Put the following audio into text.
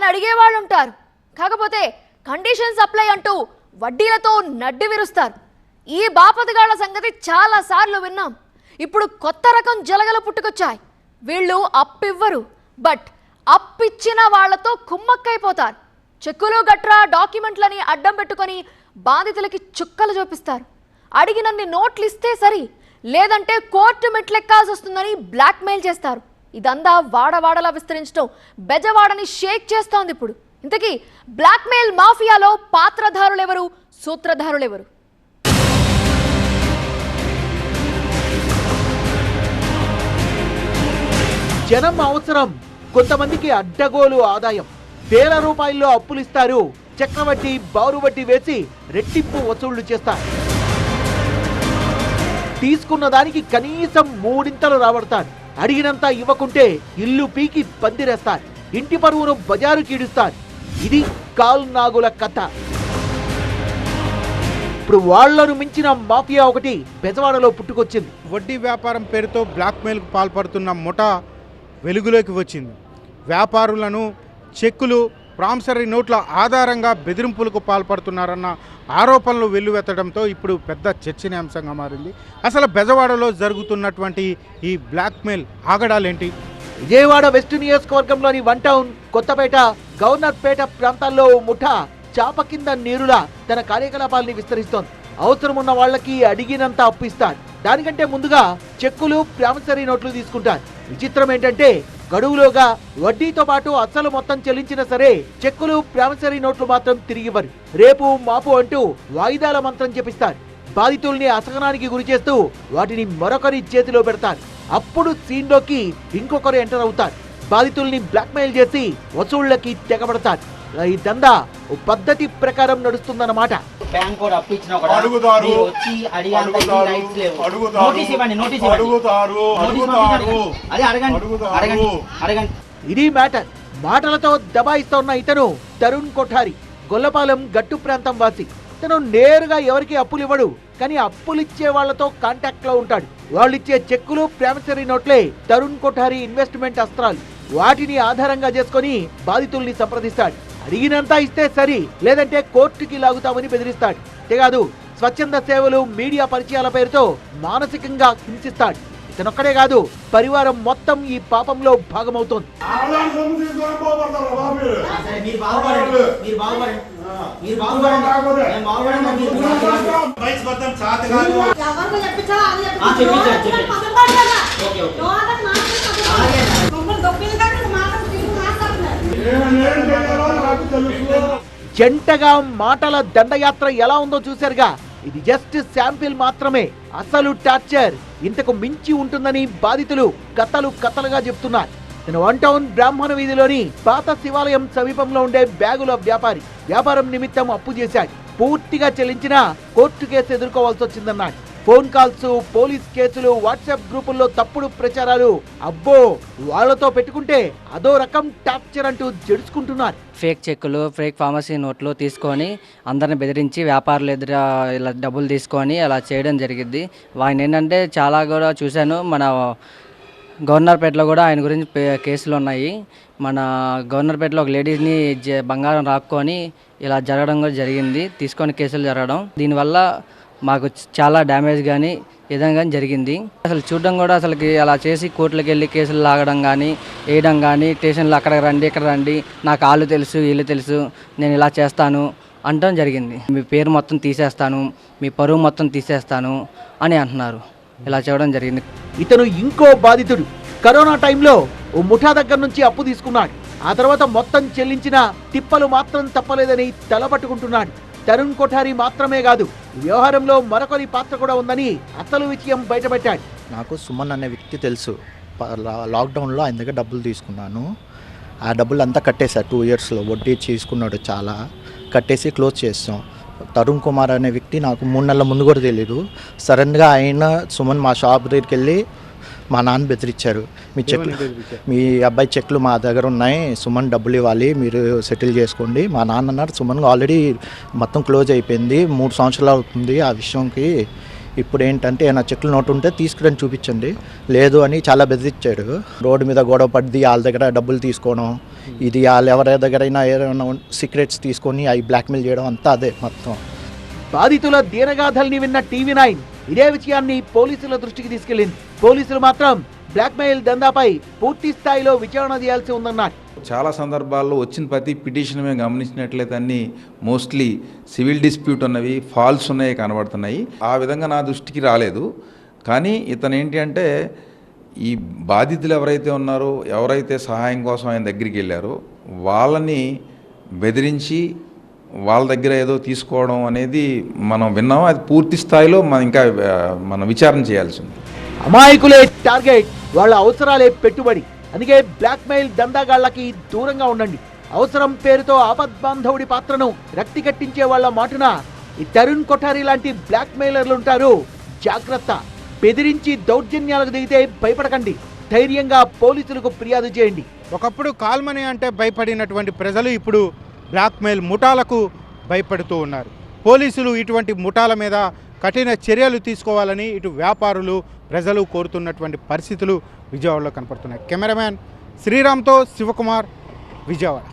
అని అడిగేవాళ్ళు ఉంటారు. కాకపోతే కండిషన్స్ అప్లై అంటూ వడ్డీలతో నడ్డి విరుస్తారు. ఈ బాపతగాళ్ల సంగతి చాలా సార్లు విన్నాం. ఇప్పుడు కొత్త రకం జలగలు పుట్టుకొచ్చాయి. వీళ్ళు అప్పివ్వరు, బట్ అప్పిచ్చిన వాళ్లతో కుమ్మక్కైపోతారు. చెక్కులు గట్రా డాక్యుమెంట్లని అడ్డం పెట్టుకొని బాధితులకి చుక్కలు చూపిస్తారు. అడిగినన్ని నోట్లు ఇస్తే సరి, లేదంటే కోర్టు మెట్లెక్కాల్సి వస్తుందని బ్లాక్మెయిల్ చేస్తారు. ఇదంతా వాడవాడలా విస్తరించడం బెజవాడని షేక్ చేస్తోంది. ఇప్పుడు ఇంతకీ బ్లాక్మెయిల్ మాఫియాలో పాత్రధారులెవరు, సూత్రధారులెవరు? జనం అవసరం, కొంతమందికి అడ్డగోలు ఆదాయం. వేల రూపాయల్లో అప్పులిస్తారు, చక్రవడ్డీ బారు వడ్డీ వేసి రెట్టింపు వసూళ్లు చేస్తారు. తీసుకున్న దానికి కనీసం మూడింతలు రాబడతారు. అడిగినంత ఇవ్వకుంటే ఇల్లు పీకి పందిరేస్తారు, ఇంటి పరువును బజారు కీడుస్తారు. ఇది కాల్నాగుల కథ. ఇప్పుడు వాళ్లను మించిన మాఫియా ఒకటి బెజవాడలో పుట్టుకొచ్చింది. వడ్డీ వ్యాపారం పేరుతో బ్లాక్మెయిల్కు పాల్పడుతున్న ముఠా వెలుగులోకి వచ్చింది. వ్యాపారులను చెక్కులు, ప్రామిసరీ నోట్ల ఆధారంగా బెదిరింపులకు పాల్పడుతున్నారన్న ఆరోపణలు వెల్లువెత్తడంతో ఇప్పుడు పెద్ద చర్చనీయాంశంగా మారింది. అసలు బెజవాడలో జరుగుతున్నటువంటి ఈ బ్లాక్మెయిల్ ఆగడాలేంటి? విజయవాడ వెస్ట్ నియోజకవర్గంలోని వన్ టౌన్, కొత్తపేట, గవర్నర్పేట ప్రాంతాల్లో ముఠా చాప కింద నీరులా తన కార్యకలాపాలని విస్తరిస్తోంది. అవసరమున్న వాళ్ళకి అడిగినంత అప్పిస్తారు. దానికంటే ముందుగా చెక్కులు, ప్రామిసరీ నోట్లు తీసుకుంటారు. విచిత్రం ఏంటంటే గడువులోగా వడ్డీతో పాటు అసలు మొత్తం చెల్లించినా సరే చెక్కులు, ప్రామిసరీ నోట్లు మాత్రం తిరిగివ్వరు. రేపు మాపు అంటూ వాయిదాల మంత్రం చెప్పిస్తారు. బాధితుల్ని అసహనానికి గురి చేస్తూ వాటిని మరొకరి చేతిలో పెడతారు. అప్పుడు సీన్లోకి ఇంకొకరు ఎంటర్ అవుతారు. బాధితుల్ని బ్లాక్మెయిల్ చేసి వసూళ్లకి తెగబడతారు. ఈ దందా పద్ధతి ప్రకారం నడుస్తుందన్నమాట. బ్యాంక్ కూడా అప్పిచ్చినా కూడా మీరు వచ్చి అడిగేంత రైట్స్ లేవు. నోటీస్ ఇవ్వండి, నోటీస్ అడగండి. ఇది మ్యాటర్. మాటలతో దబాయిస్తోన్న ఇతను తరుణ్ కొఠారి, గొల్లపాలెం గట్టు ప్రాంతం వాసి. ఇతను నేరుగా ఎవరికి అప్పులు ఇవ్వడు, కానీ అప్పులిచ్చే వాళ్లతో కాంటాక్ట్ లో ఉంటాడు. వాళ్ళిచ్చే చెక్కులు, ప్రామిసరీ నోట్లే తరుణ్ కొఠారి ఇన్వెస్ట్మెంట్ అస్త్రాలు. వాటిని ఆధారంగా చేసుకుని బాధితుల్ని సంప్రదిస్తాడు. అడిగినంత ఇస్తే సరి, లేదంటే కోర్టుకి లాగుతామని బెదిరిస్తాడు. అంతేకాదు స్వచ్ఛంద సేవలు, మీడియా పరిచయాల పేరుతో మానసికంగా హింసిస్తాడు. ఇతనొక్కడే కాదు, పరివారం మొత్తం ఈ పాపంలో భాగమవుతోంది. జంటగా మాటల దండయాత్ర ఎలా ఉందో చూశారుగా. ఇది జస్ట్ శాంపిల్ మాత్రమే. అసలు టార్చర్ ఇంతకు మించి ఉంటుందని బాధితులు కథలుగా చెప్తున్నారు. నేను వన్ టౌన్ బ్రాహ్మణ వీధిలోని పాత శివాలయం సమీపంలో ఉండే బ్యాగుల వ్యాపారి. వ్యాపారం నిమిత్తం అప్పు చేశాడు. పూర్తిగా చెల్లించినా కోర్టు కేసు ఎదుర్కోవాల్సి వచ్చిందన్నాడు. ఫోన్ కాల్స్, పోలీస్ కేసులు, వాట్సాప్ గ్రూపుల్లో తప్పుడు ప్రచారాలు. అబ్బో, వాళ్లతో పెట్టుకుంటే అదో రకం టార్చర్ అంటూ జడుచుకుంటున్నారు. ఫేక్ చెక్కులు, ఫేక్ ఫార్మసీ నోట్లు తీసుకొని అందరిని బెదిరించి వ్యాపారులు ఎదురు ఇలా డబ్బులు తీసుకొని అలా చేయడం జరిగింది. ఆయన ఏంటంటే చాలా కూడా చూశాను. మన గవర్నర్పేటలో కూడా ఆయన గురించి కేసులు ఉన్నాయి. మన గవర్నర్పేటలో ఒక లేడీస్ని బంగారం రాక్కొని ఇలా జరగడం కూడా జరిగింది, తీసుకొని కేసులు జరగడం. దీనివల్ల మాకు చాలా డ్యామేజ్ కానీ ఏదైనా కానీ జరిగింది. అసలు చూడడం కూడా అసలుకి అలా చేసి కోర్టులకు వెళ్ళి కేసులు లాగడం కానీ, వేయడం కానీ, స్టేషన్లో అక్కడ రండి ఇక్కడ రండి, నాకు వాళ్ళు తెలుసు వీళ్ళు తెలుసు, నేను ఇలా చేస్తాను అంటం జరిగింది. మీ పేరు మొత్తం తీసేస్తాను, మీ పరువు మొత్తం తీసేస్తాను అని అంటున్నారు. ఇలా చేయడం జరిగింది. ఇతను ఇంకో బాధితుడు. కరోనా టైంలో ఓ ముఠా దగ్గర నుంచి అప్పు తీసుకున్నాడు. ఆ తర్వాత మొత్తం చెల్లించిన తిప్పలు మాత్రం తప్పలేదని తలపట్టుకుంటున్నాడు. తరుణ్ కొఠారి మాత్రమే కాదు, వ్యవహారంలో మరొకరి పాత్ర కూడా ఉందని అసలు విషయం బయటపెట్టాడు. నాకు సుమన్ అనే వ్యక్తి తెలుసు. లాక్డౌన్లో ఆయన దగ్గర డబ్బులు తీసుకున్నాను. ఆ డబ్బులు అంతా కట్టేశారు. 2 yearsలో వడ్డీ తీసుకున్నాడు, చాలా కట్టేసి క్లోజ్ చేస్తాం. తరుణ్ కుమార్ అనే వ్యక్తి నాకు 3 నెలల ముందు కూడా తెలియదు. సడన్గా ఆయన సుమన్ మా షాప్ దగ్గరికి వెళ్ళి మా నాన్న బెదిరించారు. మీ అబ్బాయి చెక్లు మా దగ్గర ఉన్నాయి, సుమన్ డబ్బులు ఇవ్వాలి, మీరు సెటిల్ చేసుకోండి. మా నాన్న అన్నారు సుమన్ ఆల్రెడీ మొత్తం క్లోజ్ అయిపోయింది, 3 సంవత్సరాలు అవుతుంది ఆ విషయంకి. ఇప్పుడు ఏంటంటే నా చెక్లు నోటు ఉంటే తీసుకుని చూపించండి, లేదు అని చాలా బెదిరించాడు. రోడ్డు మీద గొడవ పడ్డి వాళ్ళ దగ్గర డబ్బులు తీసుకోవడం ఇది వాళ్ళు ఎవరి దగ్గరైనా ఏదైనా సీక్రెట్స్ తీసుకొని అవి బ్లాక్మెయిల్ చేయడం అంతా అదే మొత్తం. బాధితుల దీనగాథల్ని విన్న టీవీ9 ఇదే విషయాన్ని పోలీసుల దృష్టికి తీసుకెళ్లింది. పోలీసులు మాత్రం బ్లాక్మెయిల్ దందాపై పూర్తి స్థాయిలో విచారణ చేయాల్సి ఉందన్నారు. చాలా సందర్భాల్లో వచ్చిన ప్రతి పిటిషన్ మేము గమనించినట్లయితే అన్నీ మోస్ట్లీ సివిల్ డిస్ప్యూట్ ఉన్నవి, ఫాల్స్ ఉన్నాయి కనబడుతున్నాయి. ఆ విధంగా నా దృష్టికి రాలేదు. కానీ ఇతను ఏంటి అంటే ఈ బాధితులు ఎవరైతే ఉన్నారో, ఎవరైతే సహాయం కోసం ఆయన దగ్గరికి వెళ్ళారో వాళ్ళని బెదిరించి వాళ్ళ దగ్గర ఏదో తీసుకోవడం అనేది మనం విన్నాం. అది పూర్తి స్థాయిలో మనం విచారణ చేయాల్సి ఉంది. అమాయకులే టార్గెట్, వాళ్ళ అవసరాలే పెట్టుబడి. అందుకే బ్లాక్మెయిల్ దందాగాళ్లకి దూరంగా ఉండండి. అవసరం పేరుతో ఆపద్బాంధవుడి పాత్రను రక్తి కట్టించే వాళ్ళ మాటున ఈ తరుణ్ కొఠారి లాంటి బ్లాక్మెయిలర్లు ఉంటారు. జాగ్రత్త. బెదిరించి దౌర్జన్యాలకు దిగితే భయపడకండి. ధైర్యంగా పోలీసులకు ఫిర్యాదు చేయండి. ఒకప్పుడు కాల్మనీ అంటే భయపడినటువంటి ప్రజలు ఇప్పుడు బ్లాక్మెయిల్ ముఠాలకు భయపడుతూ ఉన్నారు. పోలీసులు ఇటువంటి ముఠాల మీద కఠిన చర్యలు తీసుకోవాలని ఇటు వ్యాపారులు, ప్రజలు కోరుతున్నటువంటి పరిస్థితులు విజయవాడలో కనపడుతున్నాయి. కెమెరామ్యాన్ శ్రీరామ్తో శివకుమార్, విజయవాడ.